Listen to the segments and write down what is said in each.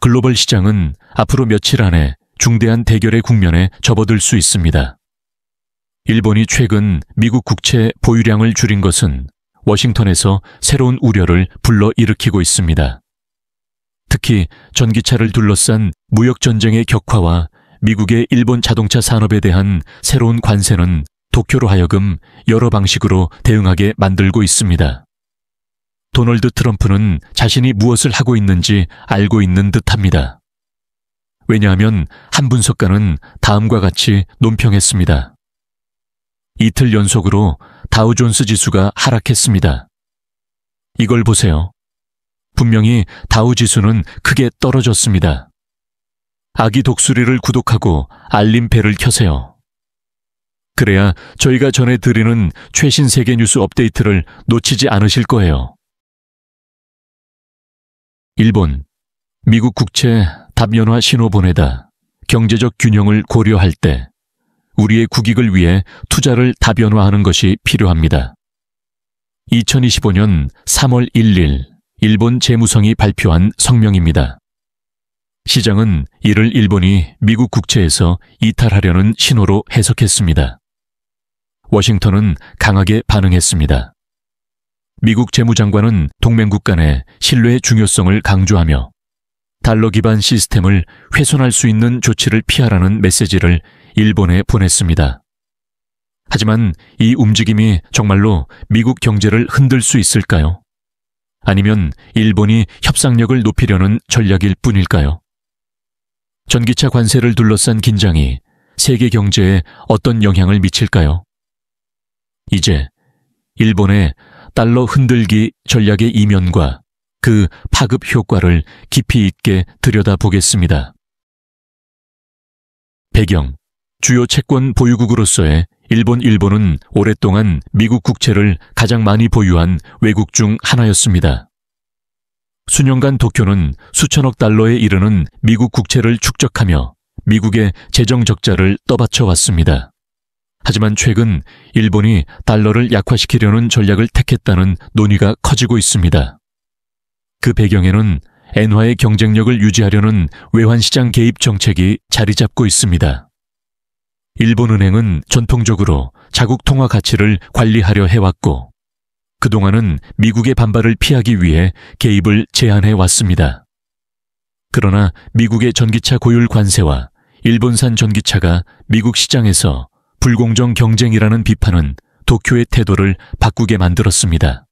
글로벌 시장은 앞으로 며칠 안에 중대한 대결의 국면에 접어들 수 있습니다. 일본이 최근 미국 국채 보유량을 줄인 것은 워싱턴에서 새로운 우려를 불러일으키고 있습니다. 특히 전기차를 둘러싼 무역전쟁의 격화와 미국의 일본 자동차 산업에 대한 새로운 관세는 도쿄로 하여금 여러 방식으로 대응하게 만들고 있습니다. 도널드 트럼프는 자신이 무엇을 하고 있는지 알고 있는 듯합니다. 왜냐하면 한 분석가는 다음과 같이 논평했습니다. 이틀 연속으로 다우존스 지수가 하락했습니다. 이걸 보세요. 분명히 다우 지수는 크게 떨어졌습니다. 아기 독수리를 구독하고 알림벨을 켜세요. 그래야 저희가 전해드리는 최신 세계 뉴스 업데이트를 놓치지 않으실 거예요. 일본, 미국 국채 다변화 신호 보내다. 경제적 균형을 고려할 때 우리의 국익을 위해 투자를 다변화하는 것이 필요합니다. 2025년 3월 1일 일본 재무성이 발표한 성명입니다. 시장은 이를 일본이 미국 국채에서 이탈하려는 신호로 해석했습니다. 워싱턴은 강하게 반응했습니다. 미국 재무장관은 동맹국 간의 신뢰의 중요성을 강조하며 달러 기반 시스템을 훼손할 수 있는 조치를 피하라는 메시지를 일본에 보냈습니다. 하지만 이 움직임이 정말로 미국 경제를 흔들 수 있을까요? 아니면 일본이 협상력을 높이려는 전략일 뿐일까요? 전기차 관세를 둘러싼 긴장이 세계 경제에 어떤 영향을 미칠까요? 이제 일본의 달러 흔들기 전략의 이면과 그 파급 효과를 깊이 있게 들여다보겠습니다. 배경, 주요 채권 보유국으로서의 일본은 오랫동안 미국 국채를 가장 많이 보유한 외국 중 하나였습니다. 수년간 도쿄는 수천억 달러에 이르는 미국 국채를 축적하며 미국의 재정 적자를 떠받쳐 왔습니다. 하지만 최근 일본이 달러를 약화시키려는 전략을 택했다는 논의가 커지고 있습니다. 그 배경에는 엔화의 경쟁력을 유지하려는 외환시장 개입 정책이 자리 잡고 있습니다. 일본은행은 전통적으로 자국 통화 가치를 관리하려 해왔고 그동안은 미국의 반발을 피하기 위해 개입을 제한해 왔습니다. 그러나 미국의 전기차 고율 관세와 일본산 전기차가 미국 시장에서 불공정 경쟁이라는 비판은 도쿄의 태도를 바꾸게 만들었습니다.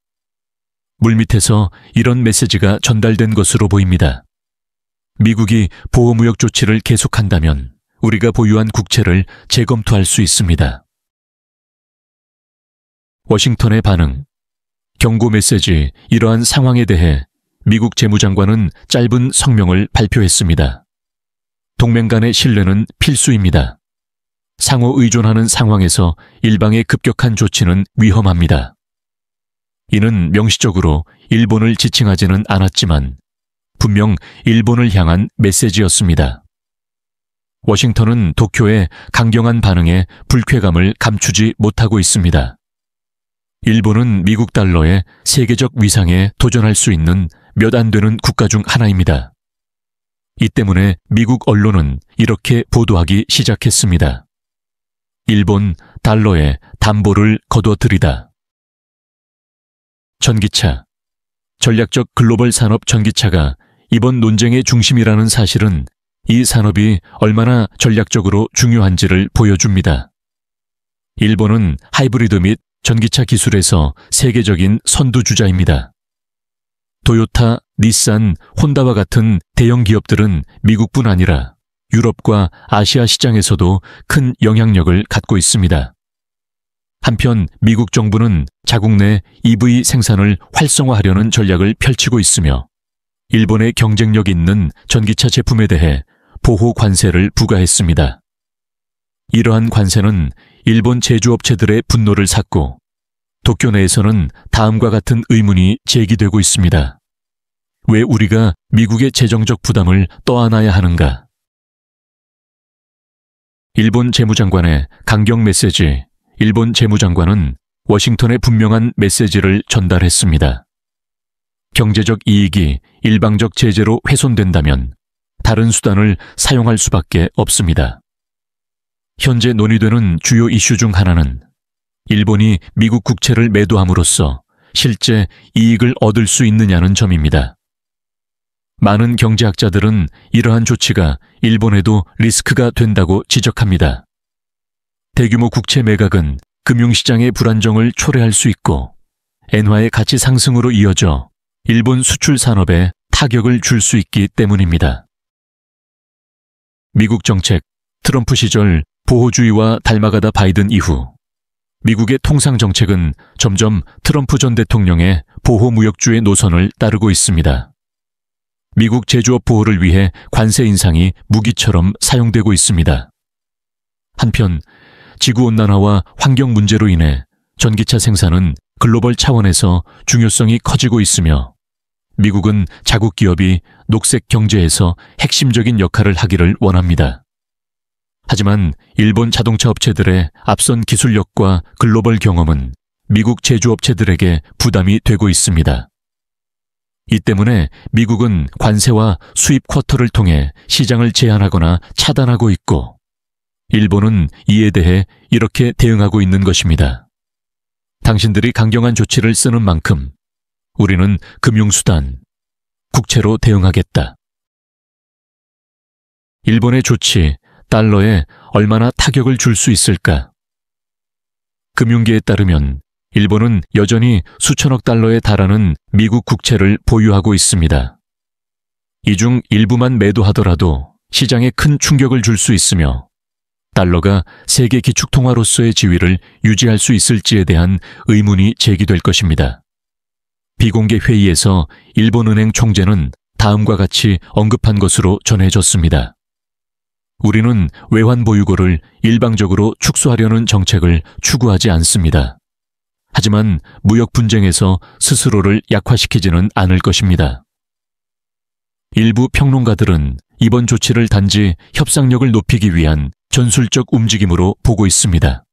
물밑에서 이런 메시지가 전달된 것으로 보입니다. 미국이 보호무역 조치를 계속한다면 우리가 보유한 국채를 재검토할 수 있습니다. 워싱턴의 반응. 경고 메시지. 이러한 상황에 대해 미국 재무장관은 짧은 성명을 발표했습니다. 동맹 간의 신뢰는 필수입니다. 상호 의존하는 상황에서 일방의 급격한 조치는 위험합니다. 이는 명시적으로 일본을 지칭하지는 않았지만 분명 일본을 향한 메시지였습니다. 워싱턴은 도쿄의 강경한 반응에 불쾌감을 감추지 못하고 있습니다. 일본은 미국 달러의 세계적 위상에 도전할 수 있는 몇 안 되는 국가 중 하나입니다. 이 때문에 미국 언론은 이렇게 보도하기 시작했습니다. 일본 달러에 담보를 거둬들이다. 전기차. 전략적 글로벌 산업 전기차가 이번 논쟁의 중심이라는 사실은 이 산업이 얼마나 전략적으로 중요한지를 보여줍니다. 일본은 하이브리드 및 전기차 기술에서 세계적인 선두주자입니다. 도요타, 닛산, 혼다와 같은 대형 기업들은 미국뿐 아니라 유럽과 아시아 시장에서도 큰 영향력을 갖고 있습니다. 한편 미국 정부는 자국 내 EV 생산을 활성화하려는 전략을 펼치고 있으며 일본의 경쟁력 있는 전기차 제품에 대해 보호 관세를 부과했습니다. 이러한 관세는 일본 제조업체들의 분노를 샀고 도쿄 내에서는 다음과 같은 의문이 제기되고 있습니다. 왜 우리가 미국의 재정적 부담을 떠안아야 하는가? 일본 재무장관의 강경 메시지. 일본 재무장관은 워싱턴에 분명한 메시지를 전달했습니다. 경제적 이익이 일방적 제재로 훼손된다면 다른 수단을 사용할 수밖에 없습니다. 현재 논의되는 주요 이슈 중 하나는 일본이 미국 국채를 매도함으로써 실제 이익을 얻을 수 있느냐는 점입니다. 많은 경제학자들은 이러한 조치가 일본에도 리스크가 된다고 지적합니다. 대규모 국채 매각은 금융시장의 불안정을 초래할 수 있고 엔화의 가치 상승으로 이어져 일본 수출 산업에 타격을 줄 수 있기 때문입니다. 미국 정책, 트럼프 시절 보호주의와 닮아가다 바이든 이후 미국의 통상 정책은 점점 트럼프 전 대통령의 보호무역주의 노선을 따르고 있습니다. 미국 제조업 보호를 위해 관세 인상이 무기처럼 사용되고 있습니다. 한편 지구온난화와 환경 문제로 인해 전기차 생산은 글로벌 차원에서 중요성이 커지고 있으며 미국은 자국 기업이 녹색 경제에서 핵심적인 역할을 하기를 원합니다. 하지만 일본 자동차 업체들의 앞선 기술력과 글로벌 경험은 미국 제조업체들에게 부담이 되고 있습니다. 이 때문에 미국은 관세와 수입 쿼터를 통해 시장을 제한하거나 차단하고 있고 일본은 이에 대해 이렇게 대응하고 있는 것입니다. 당신들이 강경한 조치를 쓰는 만큼 우리는 금융수단, 국채로 대응하겠다. 일본의 조치, 달러에 얼마나 타격을 줄 수 있을까? 금융계에 따르면 일본은 여전히 수천억 달러에 달하는 미국 국채를 보유하고 있습니다. 이 중 일부만 매도하더라도 시장에 큰 충격을 줄 수 있으며 달러가 세계 기축통화로서의 지위를 유지할 수 있을지에 대한 의문이 제기될 것입니다. 비공개 회의에서 일본은행 총재는 다음과 같이 언급한 것으로 전해졌습니다. 우리는 외환 보유고를 일방적으로 축소하려는 정책을 추구하지 않습니다. 하지만 무역 분쟁에서 스스로를 약화시키지는 않을 것입니다. 일부 평론가들은 이번 조치를 단지 협상력을 높이기 위한 전술적 움직임으로 보고 있습니다.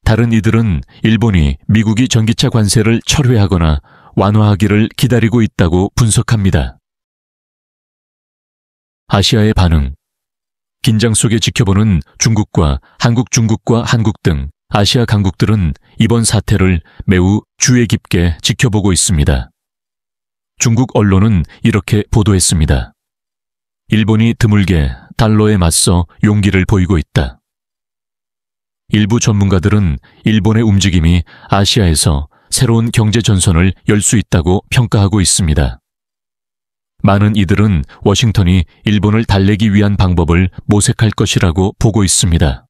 다른 이들은 일본이 미국이 전기차 관세를 철회하거나 완화하기를 기다리고 있다고 분석합니다. 아시아의 반응. 긴장 속에 지켜보는 중국과 한국 등 아시아 강국들은 이번 사태를 매우 주의 깊게 지켜보고 있습니다. 중국 언론은 이렇게 보도했습니다. 일본이 드물게 달러에 맞서 용기를 보이고 있다. 일부 전문가들은 일본의 움직임이 아시아에서 새로운 경제 전선을 열 수 있다고 평가하고 있습니다. 많은 이들은 워싱턴이 일본을 달래기 위한 방법을 모색할 것이라고 보고 있습니다.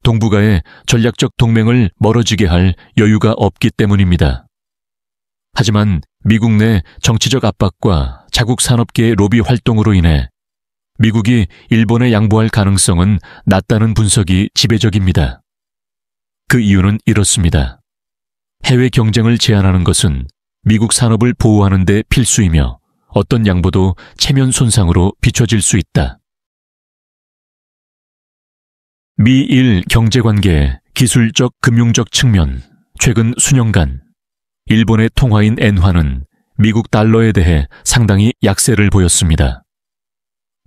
동북아의 전략적 동맹을 멀어지게 할 여유가 없기 때문입니다. 하지만 미국 내 정치적 압박과 자국 산업계의 로비 활동으로 인해 미국이 일본에 양보할 가능성은 낮다는 분석이 지배적입니다. 그 이유는 이렇습니다. 해외 경쟁을 제한하는 것은 미국 산업을 보호하는 데 필수이며 어떤 양보도 체면 손상으로 비춰질 수 있다. 미일 경제관계의 기술적 금융적 측면, 최근 수년간 일본의 통화인 엔화는 미국 달러에 대해 상당히 약세를 보였습니다.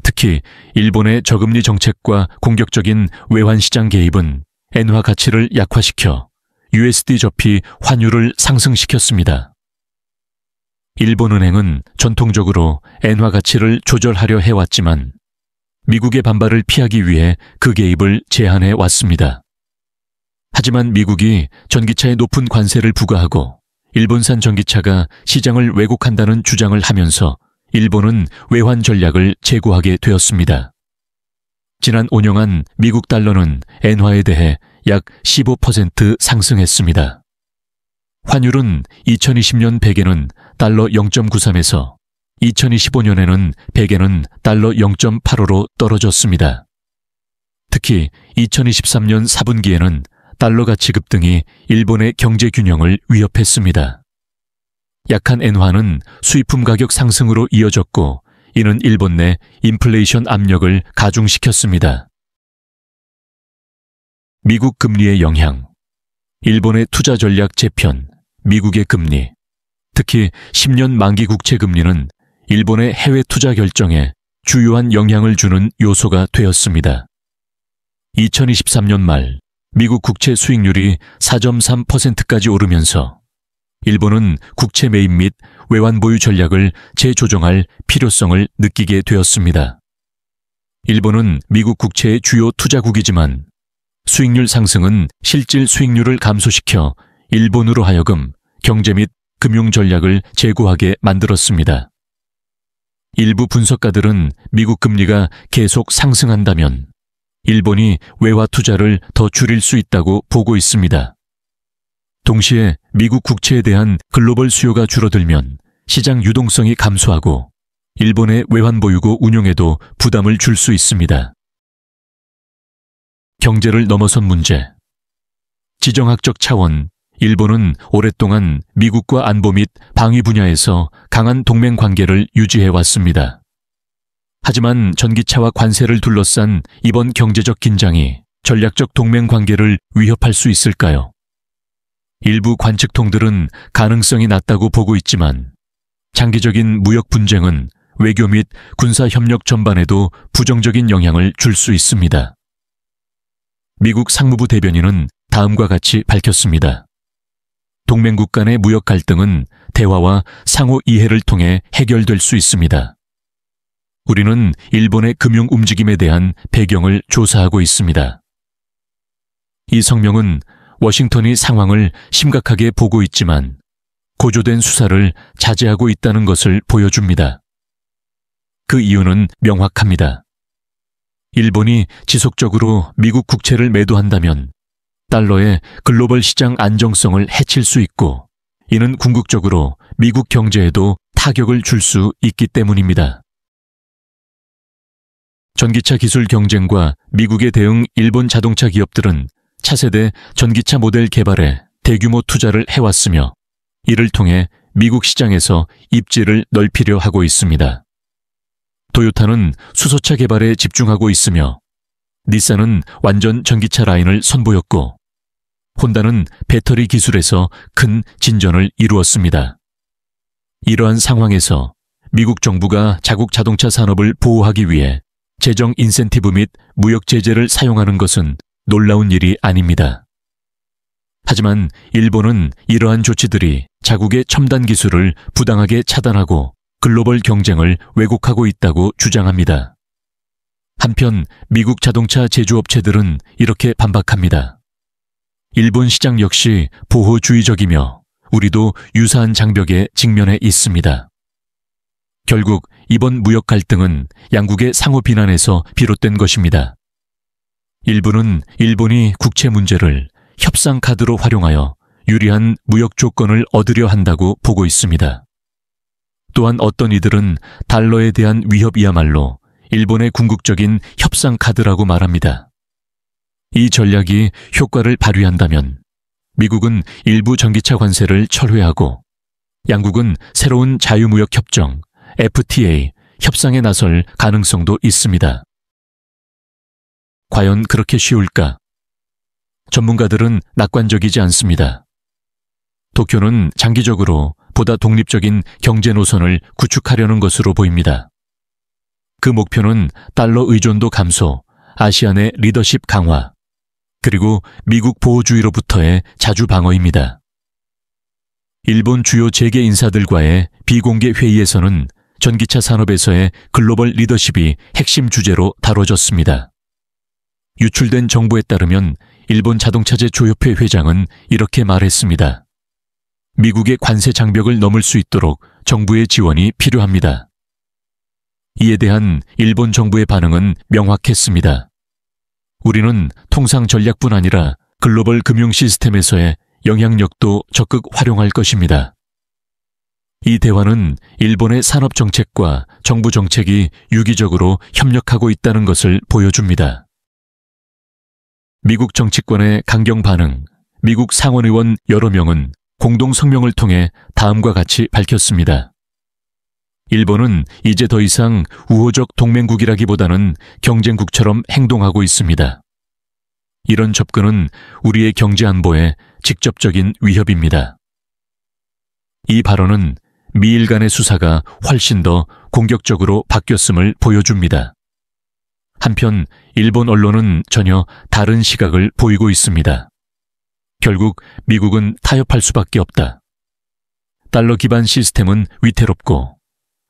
특히 일본의 저금리 정책과 공격적인 외환시장 개입은 엔화 가치를 약화시켜 USD 접이 환율을 상승시켰습니다. 일본은행은 전통적으로 엔화 가치를 조절하려 해왔지만 미국의 반발을 피하기 위해 그 개입을 제한해 왔습니다. 하지만 미국이 전기차에 높은 관세를 부과하고 일본산 전기차가 시장을 왜곡한다는 주장을 하면서 일본은 외환 전략을 제고하게 되었습니다. 지난 5년간 미국 달러는 엔화에 대해 약 15% 상승했습니다. 환율은 2020년 100엔은 달러 0.93에서 2025년에는 100엔은 달러 0.85로 떨어졌습니다. 특히 2023년 4분기에는 달러 가치 급등이 일본의 경제 균형을 위협했습니다. 약한 엔화는 수입품 가격 상승으로 이어졌고 이는 일본 내 인플레이션 압력을 가중시켰습니다. 미국 금리의 영향, 일본의 투자 전략 재편, 미국의 금리, 특히 10년 만기 국채 금리는 일본의 해외 투자 결정에 주요한 영향을 주는 요소가 되었습니다. 2023년 말 미국 국채 수익률이 4.3%까지 오르면서 일본은 국채 매입 및 외환 보유 전략을 재조정할 필요성을 느끼게 되었습니다. 일본은 미국 국채의 주요 투자국이지만 수익률 상승은 실질 수익률을 감소시켜 일본으로 하여금 경제 및 금융 전략을 재고하게 만들었습니다. 일부 분석가들은 미국 금리가 계속 상승한다면 일본이 외화 투자를 더 줄일 수 있다고 보고 있습니다. 동시에 미국 국채에 대한 글로벌 수요가 줄어들면 시장 유동성이 감소하고 일본의 외환 보유고 운용에도 부담을 줄 수 있습니다. 경제를 넘어선 문제. 지정학적 차원, 일본은 오랫동안 미국과 안보 및 방위 분야에서 강한 동맹 관계를 유지해 왔습니다. 하지만 전기차와 관세를 둘러싼 이번 경제적 긴장이 전략적 동맹 관계를 위협할 수 있을까요? 일부 관측통들은 가능성이 낮다고 보고 있지만 장기적인 무역 분쟁은 외교 및 군사 협력 전반에도 부정적인 영향을 줄 수 있습니다. 미국 상무부 대변인은 다음과 같이 밝혔습니다. 동맹국 간의 무역 갈등은 대화와 상호 이해를 통해 해결될 수 있습니다. 우리는 일본의 금융 움직임에 대한 배경을 조사하고 있습니다. 이 성명은 워싱턴이 상황을 심각하게 보고 있지만 고조된 수사를 자제하고 있다는 것을 보여줍니다. 그 이유는 명확합니다. 일본이 지속적으로 미국 국채를 매도한다면 달러의 글로벌 시장 안정성을 해칠 수 있고 이는 궁극적으로 미국 경제에도 타격을 줄 수 있기 때문입니다. 전기차 기술 경쟁과 미국의 대응 일본 자동차 기업들은 차세대 전기차 모델 개발에 대규모 투자를 해왔으며 이를 통해 미국 시장에서 입지를 넓히려 하고 있습니다. 토요타는 수소차 개발에 집중하고 있으며 닛산은 완전 전기차 라인을 선보였고 혼다는 배터리 기술에서 큰 진전을 이루었습니다. 이러한 상황에서 미국 정부가 자국 자동차 산업을 보호하기 위해 재정 인센티브 및 무역 제재를 사용하는 것은 놀라운 일이 아닙니다. 하지만 일본은 이러한 조치들이 자국의 첨단 기술을 부당하게 차단하고 글로벌 경쟁을 왜곡하고 있다고 주장합니다. 한편 미국 자동차 제조업체들은 이렇게 반박합니다. 일본 시장 역시 보호주의적이며 우리도 유사한 장벽에 직면해 있습니다. 결국 이번 무역 갈등은 양국의 상호 비난에서 비롯된 것입니다. 일부는 일본이 국채 문제를 협상 카드로 활용하여 유리한 무역 조건을 얻으려 한다고 보고 있습니다. 또한 어떤 이들은 달러에 대한 위협이야말로 일본의 궁극적인 협상 카드라고 말합니다. 이 전략이 효과를 발휘한다면 미국은 일부 전기차 관세를 철회하고 양국은 새로운 자유무역 협정 FTA 협상에 나설 가능성도 있습니다. 과연 그렇게 쉬울까? 전문가들은 낙관적이지 않습니다. 도쿄는 장기적으로 보다 독립적인 경제 노선을 구축하려는 것으로 보입니다. 그 목표는 달러 의존도 감소, 아시안의 리더십 강화, 그리고 미국 보호주의로부터의 자주 방어입니다. 일본 주요 재계 인사들과의 비공개 회의에서는 전기차 산업에서의 글로벌 리더십이 핵심 주제로 다뤄졌습니다. 유출된 정보에 따르면 일본 자동차제 조협회 회장은 이렇게 말했습니다. 미국의 관세 장벽을 넘을 수 있도록 정부의 지원이 필요합니다. 이에 대한 일본 정부의 반응은 명확했습니다. 우리는 통상 전략뿐 아니라 글로벌 금융 시스템에서의 영향력도 적극 활용할 것입니다. 이 대화는 일본의 산업 정책과 정부 정책이 유기적으로 협력하고 있다는 것을 보여줍니다. 미국 정치권의 강경 반응, 미국 상원의원 여러 명은 공동 성명을 통해 다음과 같이 밝혔습니다. 일본은 이제 더 이상 우호적 동맹국이라기보다는 경쟁국처럼 행동하고 있습니다. 이런 접근은 우리의 경제 안보에 직접적인 위협입니다. 이 발언은 미일 간의 수사가 훨씬 더 공격적으로 바뀌었음을 보여줍니다. 한편 일본 언론은 전혀 다른 시각을 보이고 있습니다. 결국 미국은 타협할 수밖에 없다. 달러 기반 시스템은 위태롭고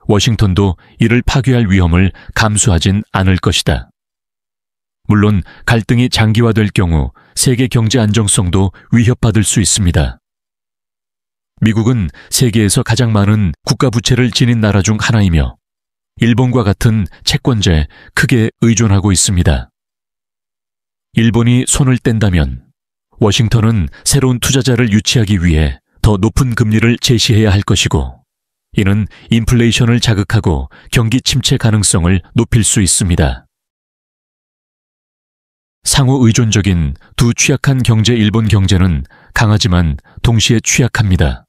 워싱턴도 이를 파괴할 위험을 감수하진 않을 것이다. 물론 갈등이 장기화될 경우 세계 경제 안정성도 위협받을 수 있습니다. 미국은 세계에서 가장 많은 국가부채를 지닌 나라 중 하나이며 일본과 같은 채권자에 크게 의존하고 있습니다. 일본이 손을 뗀다면 워싱턴은 새로운 투자자를 유치하기 위해 더 높은 금리를 제시해야 할 것이고, 이는 인플레이션을 자극하고 경기 침체 가능성을 높일 수 있습니다. 상호 의존적인 두 취약한 경제 일본 경제는 강하지만 동시에 취약합니다.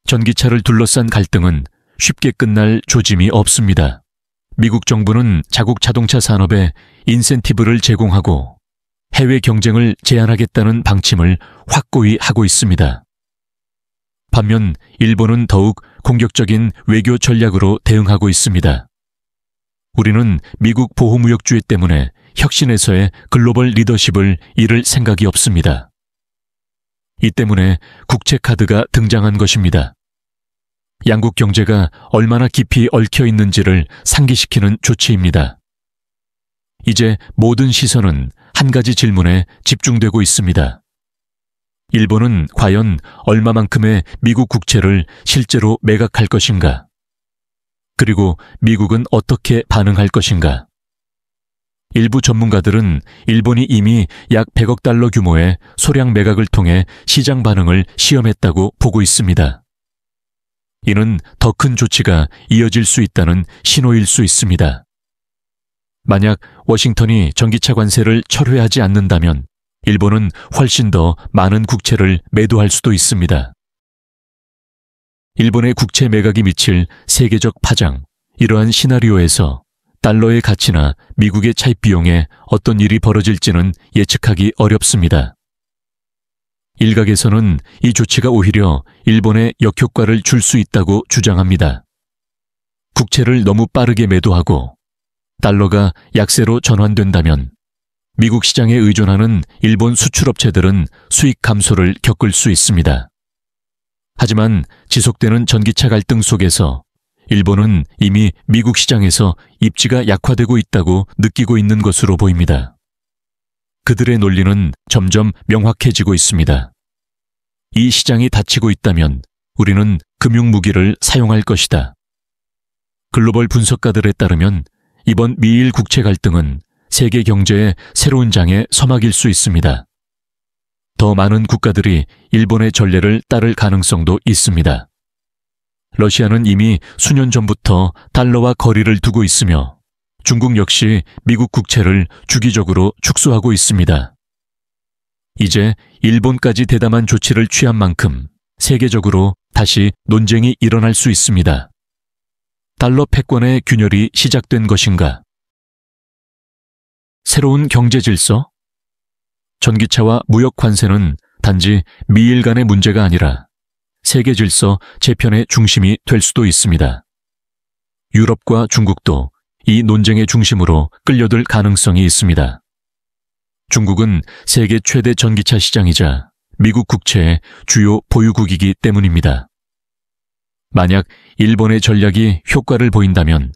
전기차를 둘러싼 갈등은 쉽게 끝날 조짐이 없습니다. 미국 정부는 자국 자동차 산업에 인센티브를 제공하고 해외 경쟁을 제한하겠다는 방침을 확고히 하고 있습니다. 반면 일본은 더욱 공격적인 외교 전략으로 대응하고 있습니다. 우리는 미국 보호무역주의 때문에 혁신에서의 글로벌 리더십을 잃을 생각이 없습니다. 이 때문에 국채카드가 등장한 것입니다. 양국 경제가 얼마나 깊이 얽혀 있는지를 상기시키는 조치입니다. 이제 모든 시선은 한 가지 질문에 집중되고 있습니다. 일본은 과연 얼마만큼의 미국 국채를 실제로 매각할 것인가? 그리고 미국은 어떻게 반응할 것인가? 일부 전문가들은 일본이 이미 약 100억 달러 규모의 소량 매각을 통해 시장 반응을 시험했다고 보고 있습니다. 이는 더 큰 조치가 이어질 수 있다는 신호일 수 있습니다. 만약 워싱턴이 전기차 관세를 철회하지 않는다면 일본은 훨씬 더 많은 국채를 매도할 수도 있습니다. 일본의 국채 매각이 미칠 세계적 파장, 이러한 시나리오에서 달러의 가치나 미국의 차입 비용에 어떤 일이 벌어질지는 예측하기 어렵습니다. 일각에서는 이 조치가 오히려 일본에 역효과를 줄 수 있다고 주장합니다. 국채를 너무 빠르게 매도하고 달러가 약세로 전환된다면 미국 시장에 의존하는 일본 수출업체들은 수익 감소를 겪을 수 있습니다. 하지만 지속되는 전기차 갈등 속에서 일본은 이미 미국 시장에서 입지가 약화되고 있다고 느끼고 있는 것으로 보입니다. 그들의 논리는 점점 명확해지고 있습니다. 이 시장이 닫히고 있다면 우리는 금융무기를 사용할 것이다. 글로벌 분석가들에 따르면 이번 미일 국채 갈등은 세계 경제의 새로운 장의 서막일 수 있습니다. 더 많은 국가들이 일본의 전례를 따를 가능성도 있습니다. 러시아는 이미 수년 전부터 달러와 거리를 두고 있으며 중국 역시 미국 국채를 주기적으로 축소하고 있습니다. 이제 일본까지 대담한 조치를 취한 만큼 세계적으로 다시 논쟁이 일어날 수 있습니다. 달러 패권의 균열이 시작된 것인가? 새로운 경제 질서? 전기차와 무역 관세는 단지 미일 간의 문제가 아니라 세계 질서 재편의 중심이 될 수도 있습니다. 유럽과 중국도 이 논쟁의 중심으로 끌려들 가능성이 있습니다. 중국은 세계 최대 전기차 시장이자 미국 국채의 주요 보유국이기 때문입니다. 만약 일본의 전략이 효과를 보인다면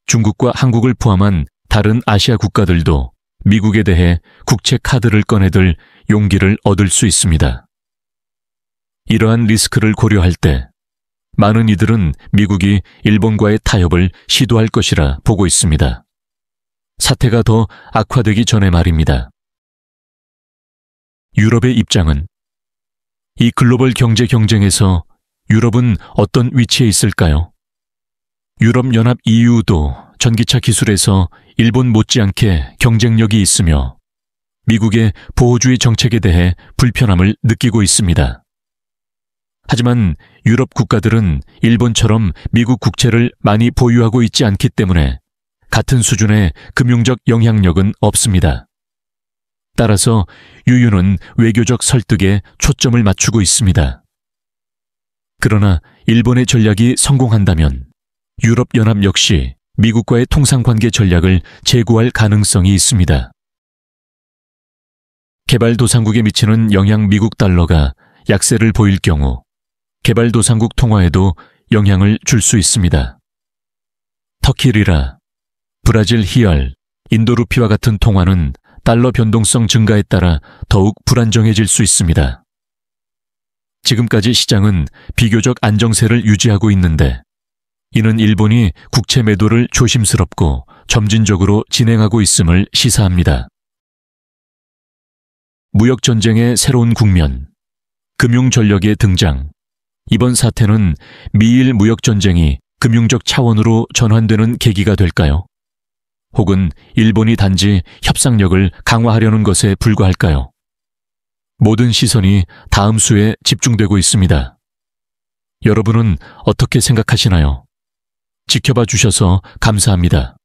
중국과 한국을 포함한 다른 아시아 국가들도 미국에 대해 국채 카드를 꺼내들 용기를 얻을 수 있습니다. 이러한 리스크를 고려할 때 많은 이들은 미국이 일본과의 타협을 시도할 것이라 보고 있습니다. 사태가 더 악화되기 전에 말입니다. 유럽의 입장은? 이 글로벌 경제 경쟁에서 유럽은 어떤 위치에 있을까요? 유럽연합 EU도 전기차 기술에서 일본 못지않게 경쟁력이 있으며 미국의 보호주의 정책에 대해 불편함을 느끼고 있습니다. 하지만 유럽 국가들은 일본처럼 미국 국채를 많이 보유하고 있지 않기 때문에 같은 수준의 금융적 영향력은 없습니다. 따라서 유유는 외교적 설득에 초점을 맞추고 있습니다. 그러나 일본의 전략이 성공한다면 유럽연합 역시 미국과의 통상관계 전략을 재고할 가능성이 있습니다. 개발도상국에 미치는 영향 미국 달러가 약세를 보일 경우 개발도상국 통화에도 영향을 줄 수 있습니다. 터키 리라, 브라질 히알, 인도 루피와 같은 통화는 달러 변동성 증가에 따라 더욱 불안정해질 수 있습니다. 지금까지 시장은 비교적 안정세를 유지하고 있는데 이는 일본이 국채 매도를 조심스럽고 점진적으로 진행하고 있음을 시사합니다. 무역전쟁의 새로운 국면, 금융전력의 등장. 이번 사태는 미일 무역전쟁이 금융적 차원으로 전환되는 계기가 될까요? 혹은 일본이 단지 협상력을 강화하려는 것에 불과할까요? 모든 시선이 다음 수에 집중되고 있습니다. 여러분은 어떻게 생각하시나요? 지켜봐 주셔서 감사합니다.